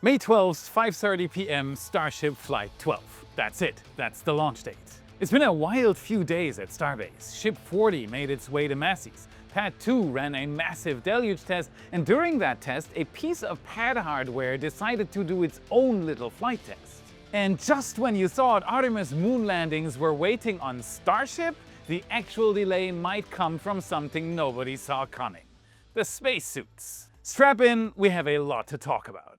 May 12th, 5:30 p.m. Starship Flight 12. That's it. That's the launch date. It's been a wild few days at Starbase. Ship 40 made its way to Massey's. Pad 2 ran a massive deluge test, and during that test, a piece of pad hardware decided to do its own little flight test. And just when you thought Artemis Moon landings were waiting on Starship, the actual delay might come from something nobody saw coming: the spacesuits. Strap in, we have a lot to talk about.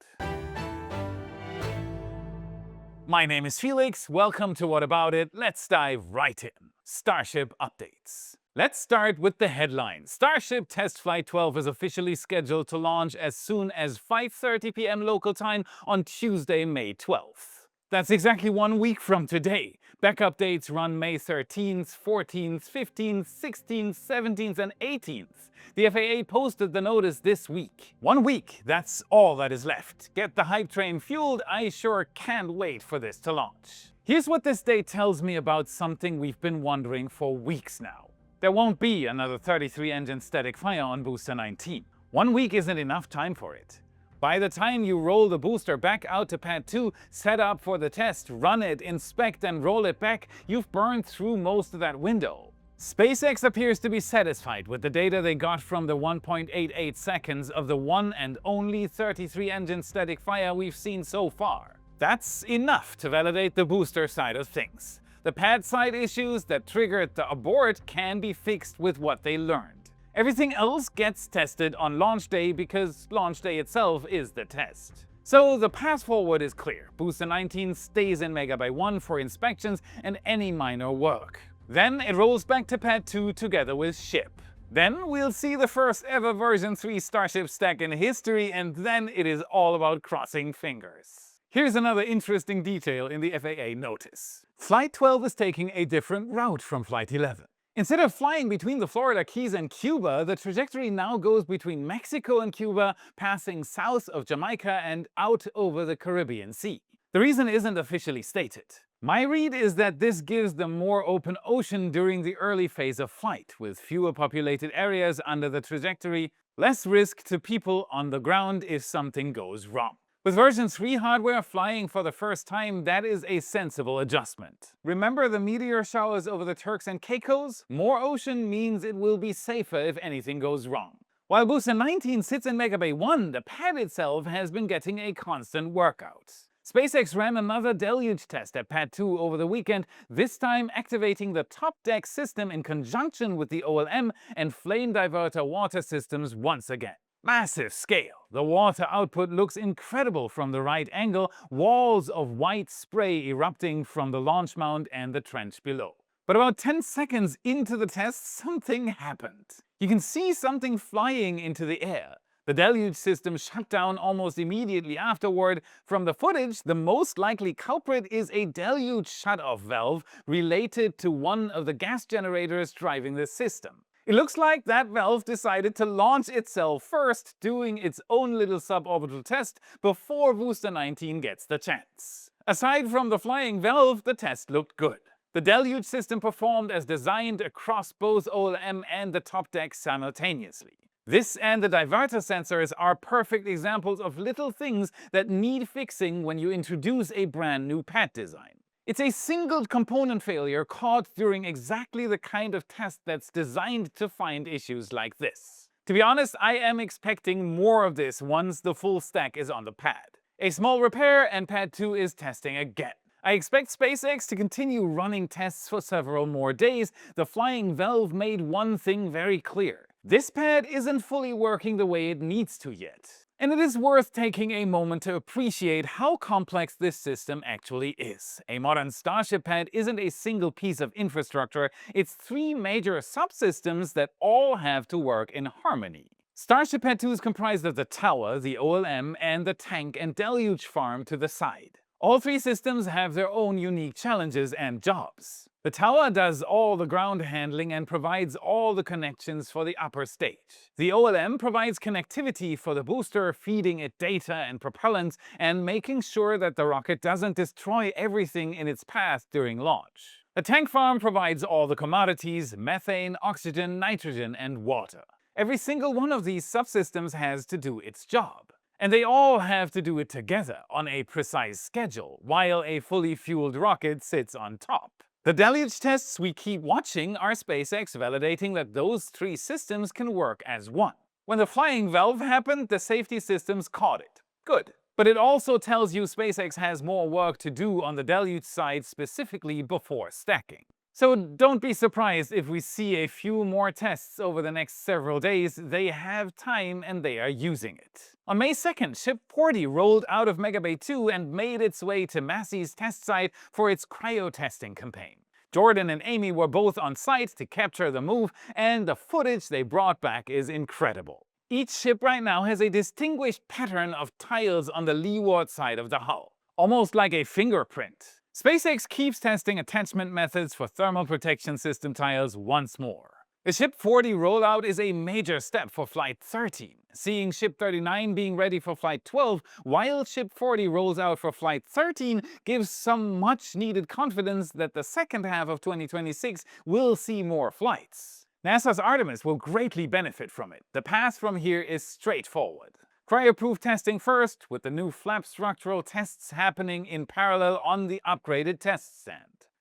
My name is Felix, welcome to What About It. Let's dive right in. Starship updates. Let's start with the headline. Starship Test Flight 12 is officially scheduled to launch as soon as 5:30 p.m. local time on Tuesday, May 12th. That's exactly 1 week from today. Backup dates run May 13th, 14th, 15th, 16th, 17th, and 18th. The FAA posted the notice this week. 1 week, that's all that is left. Get the hype train fueled, I sure can't wait for this to launch. Here's what this date tells me about something we've been wondering for weeks now. There won't be another 33-engine static fire on Booster 19. 1 week isn't enough time for it. By the time you roll the booster back out to Pad 2, set up for the test, run it, inspect, and roll it back, you've burned through most of that window. SpaceX appears to be satisfied with the data they got from the 1.88 seconds of the one and only 33-engine static fire we've seen so far. That's enough to validate the booster side of things. The pad side issues that triggered the abort can be fixed with what they learned. Everything else gets tested on launch day because launch day itself is the test. So the path forward is clear. Booster 19 stays in Mega Bay 1 for inspections and any minor work. Then it rolls back to Pad 2 together with Ship. Then we'll see the first ever version 3 Starship stack in history, and then it is all about crossing fingers. Here's another interesting detail in the FAA notice. Flight 12 is taking a different route from Flight 11. Instead of flying between the Florida Keys and Cuba, the trajectory now goes between Mexico and Cuba, passing south of Jamaica and out over the Caribbean Sea. The reason isn't officially stated. My read is that this gives them more open ocean during the early phase of flight, with fewer populated areas under the trajectory, less risk to people on the ground if something goes wrong. With version 3 hardware flying for the first time, that is a sensible adjustment. Remember the meteor showers over the Turks and Caicos? More ocean means it will be safer if anything goes wrong. While Booster 19 sits in Mega Bay 1, the pad itself has been getting a constant workout. SpaceX ran another deluge test at Pad 2 over the weekend, this time activating the top deck system in conjunction with the OLM and flame diverter water systems once again. Massive scale. The water output looks incredible from the right angle, walls of white spray erupting from the launch mount and the trench below. But about 10 seconds into the test, something happened. You can see something flying into the air. The deluge system shut down almost immediately afterward. From the footage, the most likely culprit is a deluge shutoff valve related to one of the gas generators driving the system. It looks like that valve decided to launch itself first, doing its own little suborbital test before Booster 19 gets the chance. Aside from the flying valve, the test looked good. The deluge system performed as designed across both OLM and the top deck simultaneously. This and the diverter sensors are perfect examples of little things that need fixing when you introduce a brand new pad design. It's a single component failure caught during exactly the kind of test that's designed to find issues like this. To be honest, I am expecting more of this once the full stack is on the pad. A small repair and Pad 2 is testing again. I expect SpaceX to continue running tests for several more days. The flying valve made one thing very clear. This pad isn't fully working the way it needs to yet. And it is worth taking a moment to appreciate how complex this system actually is. A modern Starship pad isn't a single piece of infrastructure, it's 3 major subsystems that all have to work in harmony. Starship Pad 2 is comprised of the tower, the OLM, and the tank and deluge farm to the side. All 3 systems have their own unique challenges and jobs. The tower does all the ground handling and provides all the connections for the upper stage. The OLM provides connectivity for the booster, feeding it data and propellants, and making sure that the rocket doesn't destroy everything in its path during launch. The tank farm provides all the commodities: methane, oxygen, nitrogen, and water. Every single one of these subsystems has to do its job. And they all have to do it together on a precise schedule, while a fully fueled rocket sits on top. The deluge tests we keep watching are SpaceX validating that those three systems can work as one. When the flying valve happened, the safety systems caught it. Good. But it also tells you SpaceX has more work to do on the deluge side specifically before stacking. So don't be surprised if we see a few more tests over the next several days. They have time and they are using it. On May 2nd, Ship 40 rolled out of Mega Bay 2 and made its way to Massey's test site for its cryo-testing campaign. Jordan and Amy were both on site to capture the move, and the footage they brought back is incredible. Each ship right now has a distinguished pattern of tiles on the leeward side of the hull, almost like a fingerprint. SpaceX keeps testing attachment methods for thermal protection system tiles once more. The Ship 40 rollout is a major step for Flight 13, seeing Ship 39 being ready for Flight 12, while Ship 40 rolls out for Flight 13 gives some much-needed confidence that the second half of 2026 will see more flights. NASA's Artemis will greatly benefit from it. The path from here is straightforward. Cryo-proof testing first, with the new flap structural tests happening in parallel on the upgraded test stand.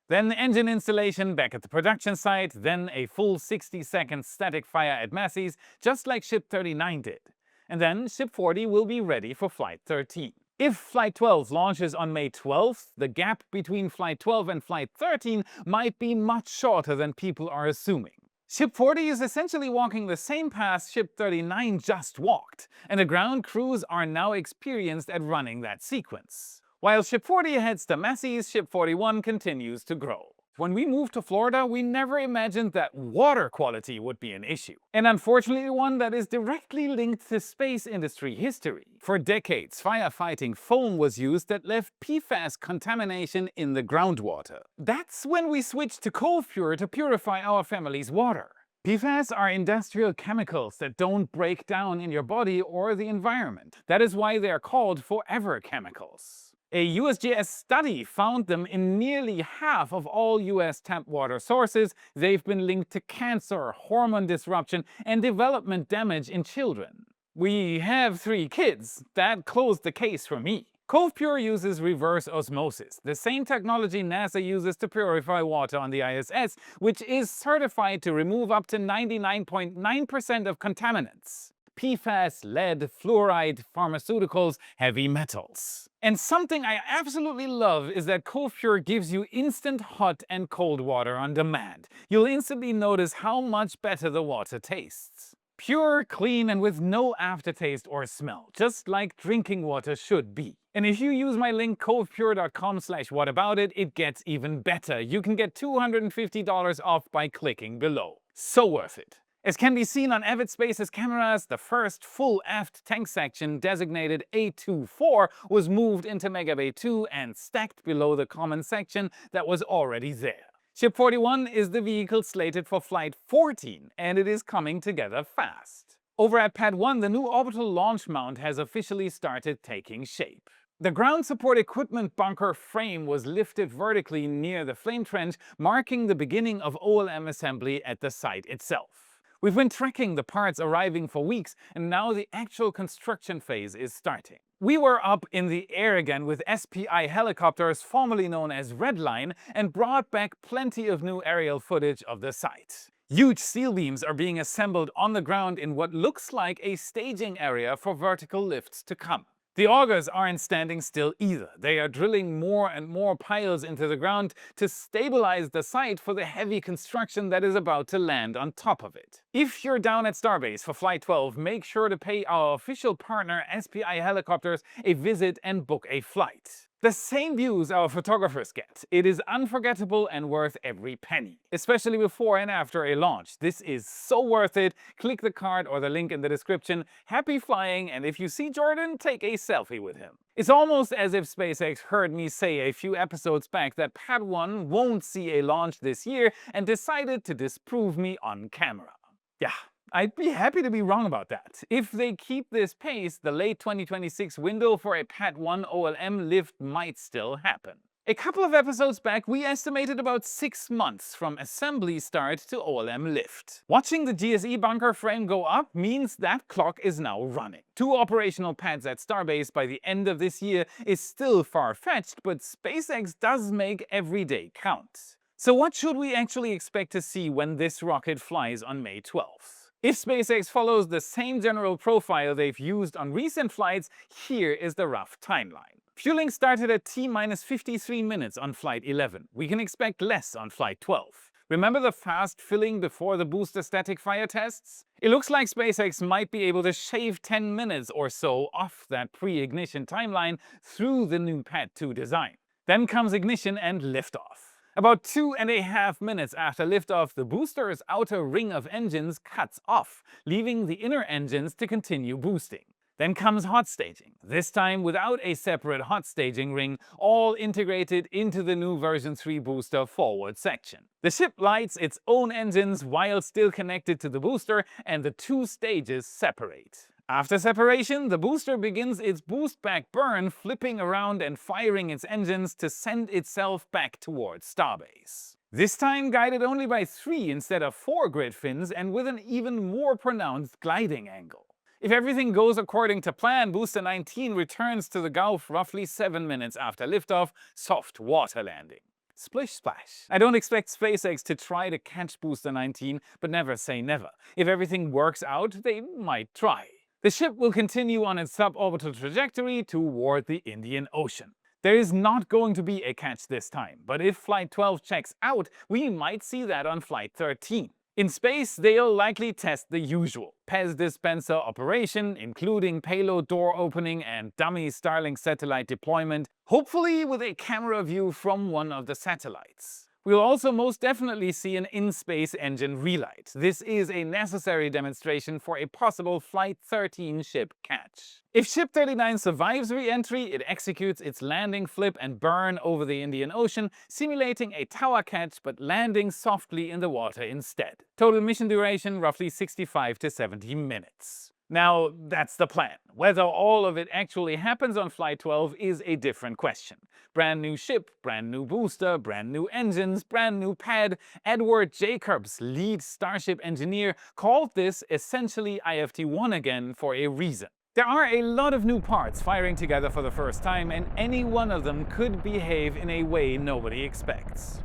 Then engine installation back at the production site, then a full 60-second static fire at Massey's, just like Ship 39 did. And then Ship 40 will be ready for Flight 13. If Flight 12 launches on May 12th, the gap between Flight 12 and Flight 13 might be much shorter than people are assuming. Ship 40 is essentially walking the same path Ship 39 just walked, and the ground crews are now experienced at running that sequence. While Ship 40 heads to Massey's, Ship 41 continues to grow. When we moved to Florida, we never imagined that water quality would be an issue. And unfortunately one that is directly linked to space industry history. For decades, firefighting foam was used that left PFAS contamination in the groundwater. That's when we switched to cold pure to purify our family's water. PFAS are industrial chemicals that don't break down in your body or the environment. That is why they are called forever chemicals. A USGS study found them in nearly half of all US tap water sources. They've been linked to cancer, hormone disruption, and development damage in children. We have 3 kids. That closed the case for me. Cold Pure uses reverse osmosis, the same technology NASA uses to purify water on the ISS, which is certified to remove up to 99.9% of contaminants. PFAS, lead, fluoride, pharmaceuticals, heavy metals. And something I absolutely love is that Cold Pure gives you instant hot and cold water on demand. You'll instantly notice how much better the water tastes. Pure, clean, and with no aftertaste or smell, just like drinking water should be. And if you use my link coldpure.com/whataboutit, it gets even better. You can get $250 off by clicking below. So worth it. As can be seen on Avid Space's cameras, the first full aft tank section, designated A24, was moved into Mega Bay 2 and stacked below the common section that was already there. Ship 41 is the vehicle slated for Flight 14, and it is coming together fast. Over at Pad 1, the new orbital launch mount has officially started taking shape. The ground support equipment bunker frame was lifted vertically near the flame trench, marking the beginning of OLM assembly at the site itself. We've been tracking the parts arriving for weeks, and now the actual construction phase is starting. We were up in the air again with SPI helicopters, formerly known as Redline, and brought back plenty of new aerial footage of the site. Huge steel beams are being assembled on the ground in what looks like a staging area for vertical lifts to come. The augers aren't standing still either. They are drilling more and more piles into the ground to stabilize the site for the heavy construction that is about to land on top of it. If you're down at Starbase for Flight 12, make sure to pay our official partner SPI Helicopters a visit and book a flight. The same views our photographers get. It is unforgettable and worth every penny, especially before and after a launch. This is so worth it. Click the card or the link in the description. Happy flying, and if you see Jordan, take a selfie with him. It's almost as if SpaceX heard me say a few episodes back that Pad 1 won't see a launch this year and decided to disprove me on camera. Yeah. I'd be happy to be wrong about that. If they keep this pace, the late 2026 window for a Pad 1 OLM lift might still happen. A couple of episodes back, we estimated about 6 months from assembly start to OLM lift. Watching the GSE bunker frame go up means that clock is now running. 2 operational pads at Starbase by the end of this year is still far-fetched, but SpaceX does make every day count. So what should we actually expect to see when this rocket flies on May 12th? If SpaceX follows the same general profile they've used on recent flights, here is the rough timeline. Fueling started at T-minus 53 minutes on Flight 11. We can expect less on Flight 12. Remember the fast filling before the booster static fire tests? It looks like SpaceX might be able to shave 10 minutes or so off that pre-ignition timeline through the new Pad 2 design. Then comes ignition and liftoff. About 2.5 minutes after liftoff, the booster's outer ring of engines cuts off, leaving the inner engines to continue boosting. Then comes hot staging, this time without a separate hot staging ring, all integrated into the new version 3 booster forward section. The ship lights its own engines while still connected to the booster, and the 2 stages separate. After separation, the booster begins its boost back burn, flipping around and firing its engines to send itself back towards Starbase. This time guided only by 3 instead of 4 grid fins and with an even more pronounced gliding angle. If everything goes according to plan, Booster 19 returns to the Gulf roughly 7 minutes after liftoff, soft water landing. Splish splash. I don't expect SpaceX to try to catch Booster 19, but never say never. If everything works out, they might try. The ship will continue on its suborbital trajectory toward the Indian Ocean. There is not going to be a catch this time, but if Flight 12 checks out, we might see that on Flight 13. In space, they'll likely test the usual PEZ dispenser operation, including payload door opening and dummy Starlink satellite deployment, hopefully with a camera view from one of the satellites. We'll also most definitely see an in-space engine relight. This is a necessary demonstration for a possible Flight 13 ship catch. If Ship 39 survives re-entry, it executes its landing flip and burn over the Indian Ocean, simulating a tower catch but landing softly in the water instead. Total mission duration roughly 65 to 70 minutes. Now, that's the plan. Whether all of it actually happens on Flight 12 is a different question. Brand new ship, brand new booster, brand new engines, brand new pad. Edward Jacobs, lead Starship engineer, called this essentially IFT-1 again for a reason. There are a lot of new parts firing together for the first time, and any one of them could behave in a way nobody expects.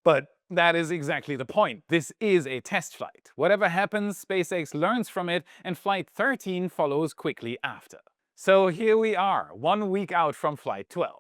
But that is exactly the point. This is a test flight. Whatever happens, SpaceX learns from it, and Flight 13 follows quickly after. So here we are, 1 week out from Flight 12.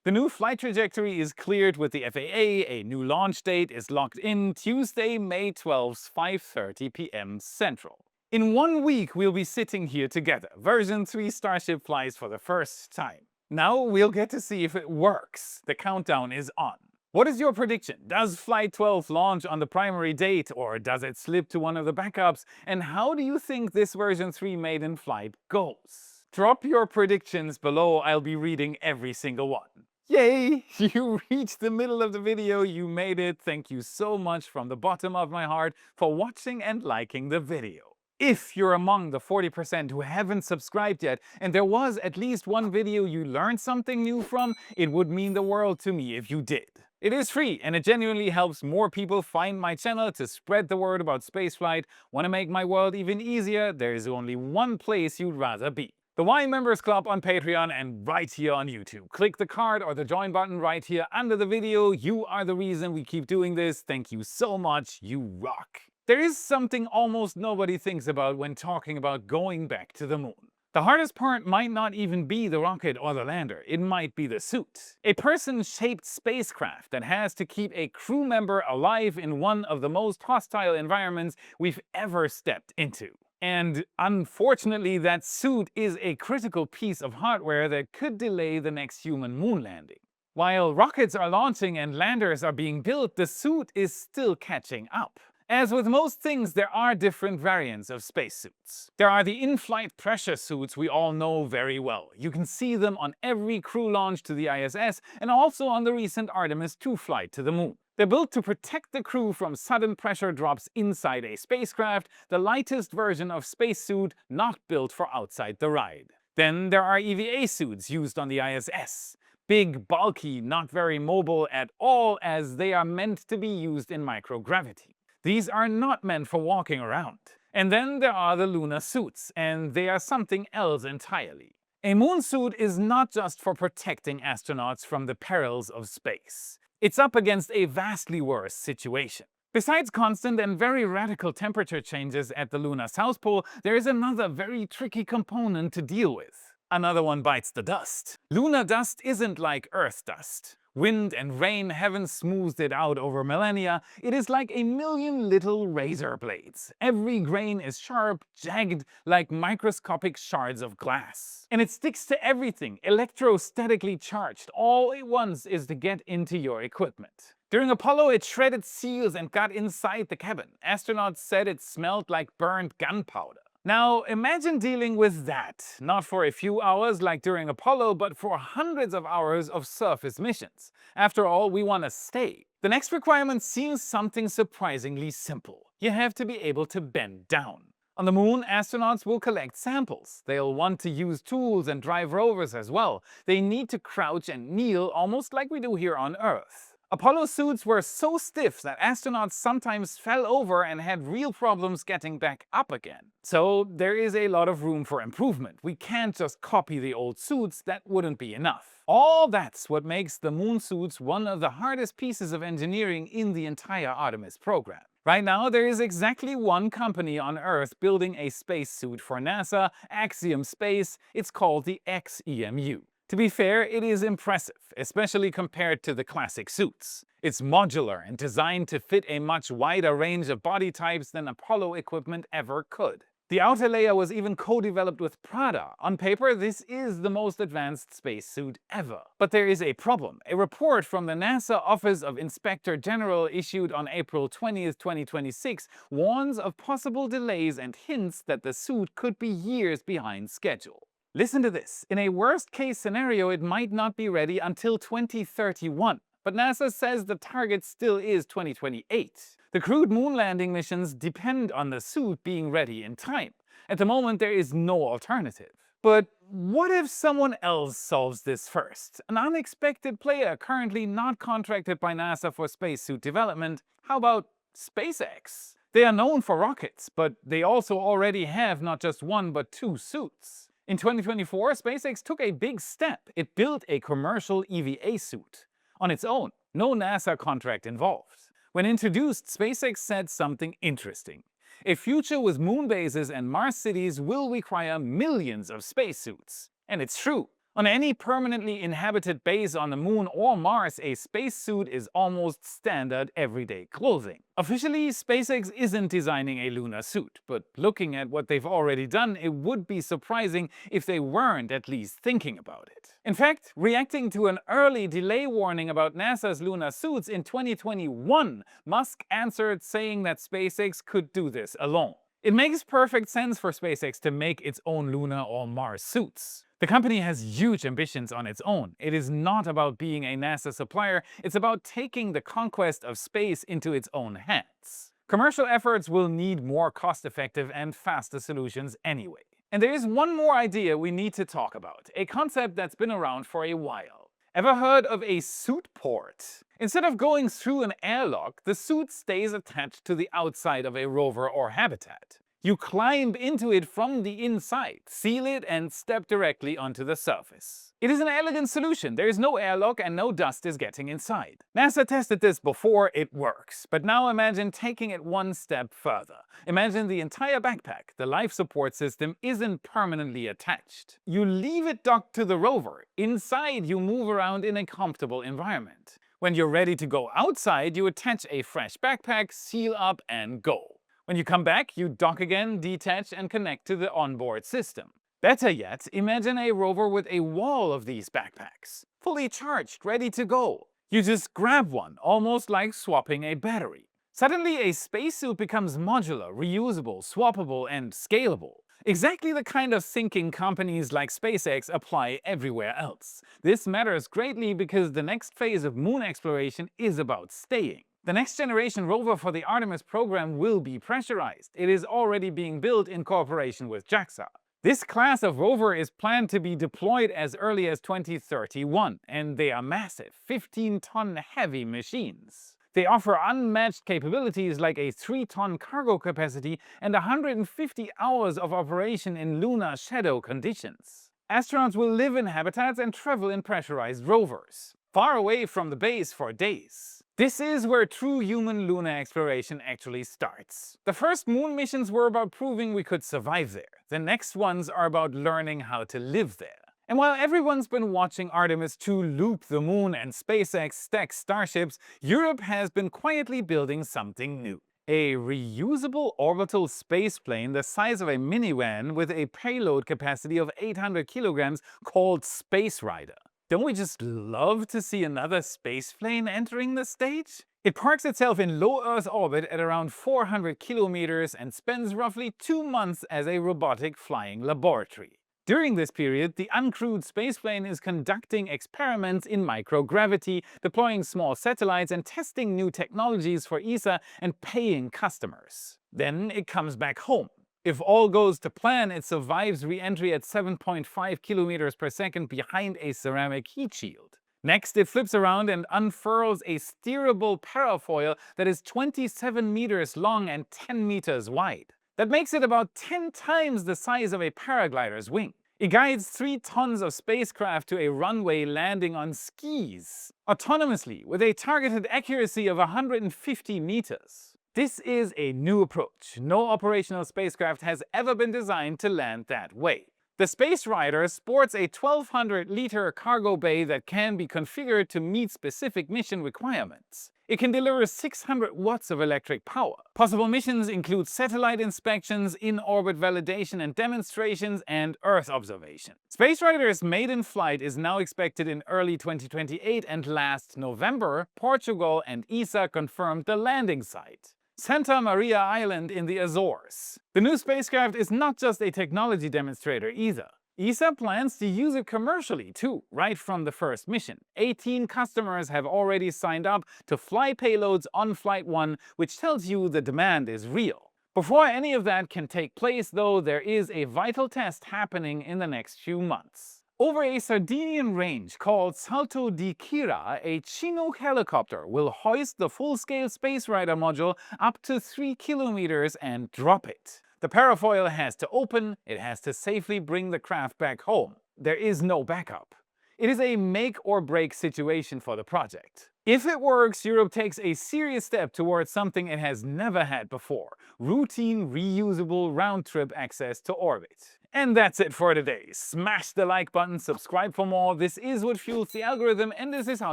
The new flight trajectory is cleared with the FAA, a new launch date is locked in Tuesday, May 12th, 5:30 p.m. Central. In 1 week, we'll be sitting here together. Version 3 Starship flies for the first time. Now we'll get to see if it works. The countdown is on. What is your prediction? Does Flight 12 launch on the primary date, or does it slip to one of the backups? And how do you think this version 3 maiden flight goes? Drop your predictions below, I'll be reading every single one. Yay! You reached the middle of the video, you made it. Thank you so much from the bottom of my heart for watching and liking the video. If you're among the 40% who haven't subscribed yet, and there was at least one video you learned something new from, it would mean the world to me if you did. It is free, and it genuinely helps more people find my channel to spread the word about spaceflight. Want to make my world even easier? There is only one place you'd rather be. The Y Members Club on Patreon and right here on YouTube. Click the card or the join button right here under the video. You are the reason we keep doing this. Thank you so much. You rock. There is something almost nobody thinks about when talking about going back to the moon. The hardest part might not even be the rocket or the lander, it might be the suit. A person-shaped spacecraft that has to keep a crew member alive in one of the most hostile environments we've ever stepped into. And unfortunately, that suit is a critical piece of hardware that could delay the next human moon landing. While rockets are launching and landers are being built, the suit is still catching up. As with most things, there are different variants of spacesuits. There are the in-flight pressure suits we all know very well. You can see them on every crew launch to the ISS and also on the recent Artemis 2 flight to the moon. They're built to protect the crew from sudden pressure drops inside a spacecraft, the lightest version of spacesuit not built for outside the ride. Then there are EVA suits used on the ISS. Big, bulky, not very mobile at all, as they are meant to be used in microgravity. These are not meant for walking around. And then there are the lunar suits, and they are something else entirely. A moon suit is not just for protecting astronauts from the perils of space. It's up against a vastly worse situation. Besides constant and very radical temperature changes at the lunar South Pole, there is another very tricky component to deal with. Another one bites the dust. Lunar dust isn't like Earth dust. Wind and rain haven't smoothed it out over millennia. It is like a million little razor blades. Every grain is sharp, jagged, like microscopic shards of glass. And it sticks to everything, electrostatically charged. All it wants is to get into your equipment. During Apollo, it shredded seals and got inside the cabin. Astronauts said it smelled like burned gunpowder. Now, imagine dealing with that, not for a few hours like during Apollo, but for hundreds of hours of surface missions. After all, we want to stay. The next requirement seems something surprisingly simple. You have to be able to bend down. On the moon, astronauts will collect samples. They'll want to use tools and drive rovers as well. They need to crouch and kneel, almost like we do here on Earth. Apollo suits were so stiff that astronauts sometimes fell over and had real problems getting back up again. So there is a lot of room for improvement. We can't just copy the old suits, that wouldn't be enough. All that's what makes the moon suits one of the hardest pieces of engineering in the entire Artemis program. Right now, there is exactly one company on Earth building a spacesuit for NASA, Axiom Space. It's called the XEMU. To be fair, it is impressive, especially compared to the classic suits. It's modular and designed to fit a much wider range of body types than Apollo equipment ever could. The outer layer was even co-developed with Prada. On paper, this is the most advanced spacesuit ever. But there is a problem. A report from the NASA Office of Inspector General issued on April 20th, 2026 warns of possible delays and hints that the suit could be years behind schedule. Listen to this. In a worst-case scenario, it might not be ready until 2031. But NASA says the target still is 2028. The crewed moon landing missions depend on the suit being ready in time. At the moment, there is no alternative. But what if someone else solves this first? An unexpected player currently not contracted by NASA for spacesuit development? How about SpaceX? They are known for rockets, but they also already have not just one but two suits. In 2024, SpaceX took a big step. It built a commercial EVA suit. On its own, no NASA contract involved. When introduced, SpaceX said something interesting. A future with moon bases and Mars cities will require millions of spacesuits. And it's true. On any permanently inhabited base on the moon or Mars, a spacesuit is almost standard everyday clothing. Officially, SpaceX isn't designing a lunar suit, but looking at what they've already done, it would be surprising if they weren't at least thinking about it. In fact, reacting to an early delay warning about NASA's lunar suits in 2021, Musk answered saying that SpaceX could do this alone. It makes perfect sense for SpaceX to make its own lunar or Mars suits. The company has huge ambitions on its own. It is not about being a NASA supplier, it's about taking the conquest of space into its own hands. Commercial efforts will need more cost-effective and faster solutions anyway. And there is one more idea we need to talk about, a concept that's been around for a while. Ever heard of a suit port? Instead of going through an airlock, the suit stays attached to the outside of a rover or habitat. You climb into it from the inside, seal it, and step directly onto the surface. It is an elegant solution. There is no airlock and no dust is getting inside. NASA tested this before, it works. But now imagine taking it one step further. Imagine the entire backpack, the life support system, isn't permanently attached. You leave it docked to the rover. Inside, you move around in a comfortable environment. When you're ready to go outside, you attach a fresh backpack, seal up, and go. When you come back, you dock again, detach, and connect to the onboard system. Better yet, imagine a rover with a wall of these backpacks, fully charged, ready to go. You just grab one, almost like swapping a battery. Suddenly, a spacesuit becomes modular, reusable, swappable, and scalable. Exactly the kind of thinking companies like SpaceX apply everywhere else. This matters greatly because the next phase of moon exploration is about staying. The next generation rover for the Artemis program will be pressurized. It is already being built in cooperation with JAXA. This class of rover is planned to be deployed as early as 2031, and they are massive, 15-ton heavy machines. They offer unmatched capabilities like a 3-ton cargo capacity and 150 hours of operation in lunar shadow conditions. Astronauts will live in habitats and travel in pressurized rovers, far away from the base for days. This is where true human lunar exploration actually starts. The first moon missions were about proving we could survive there. The next ones are about learning how to live there. And while everyone's been watching Artemis 2 loop the moon and SpaceX stack starships, Europe has been quietly building something new. A reusable orbital spaceplane the size of a minivan with a payload capacity of 800 kilograms called Space Rider. Don't we just love to see another spaceplane entering the stage? It parks itself in low Earth orbit at around 400 kilometers and spends roughly 2 months as a robotic flying laboratory. During this period, the uncrewed spaceplane is conducting experiments in microgravity, deploying small satellites and testing new technologies for ESA and paying customers. Then it comes back home. If all goes to plan, it survives re-entry at 7.5 kilometers per second behind a ceramic heat shield. Next, it flips around and unfurls a steerable parafoil that is 27 meters long and 10 meters wide. That makes it about 10 times the size of a paraglider's wing. It guides 3 tons of spacecraft to a runway landing on skis, autonomously with a targeted accuracy of 150 meters. This is a new approach. No operational spacecraft has ever been designed to land that way. The Space Rider sports a 1,200-liter cargo bay that can be configured to meet specific mission requirements. It can deliver 600 watts of electric power. Possible missions include satellite inspections, in-orbit validation and demonstrations, and Earth observation. Space Rider's maiden flight is now expected in early 2028, and last November, Portugal and ESA confirmed the landing site: Santa Maria Island in the Azores. The new spacecraft is not just a technology demonstrator either. ESA plans to use it commercially too, right from the first mission. 18 customers have already signed up to fly payloads on Flight 1, which tells you the demand is real. Before any of that can take place, though, there is a vital test happening in the next few months. Over a Sardinian range called Salto di Quirra, a Chinook helicopter will hoist the full-scale Space Rider module up to 3 kilometers and drop it. The parafoil has to open, it has to safely bring the craft back home. There is no backup. It is a make-or-break situation for the project. If it works, Europe takes a serious step towards something it has never had before: routine, reusable, round-trip access to orbit. And that's it for today. Smash the like button, subscribe for more. This is what fuels the algorithm, and this is how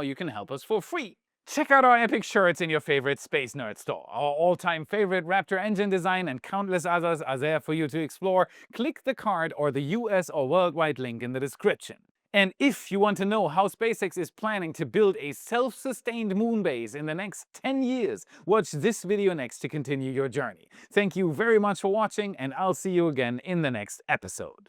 you can help us for free. Check out our epic shirts in your favorite Space Nerd store. Our all-time favorite Raptor engine design and countless others are there for you to explore. Click the card or the US or worldwide link in the description. And if you want to know how SpaceX is planning to build a self-sustained moon base in the next 10 years, watch this video next to continue your journey. Thank you very much for watching, and I'll see you again in the next episode.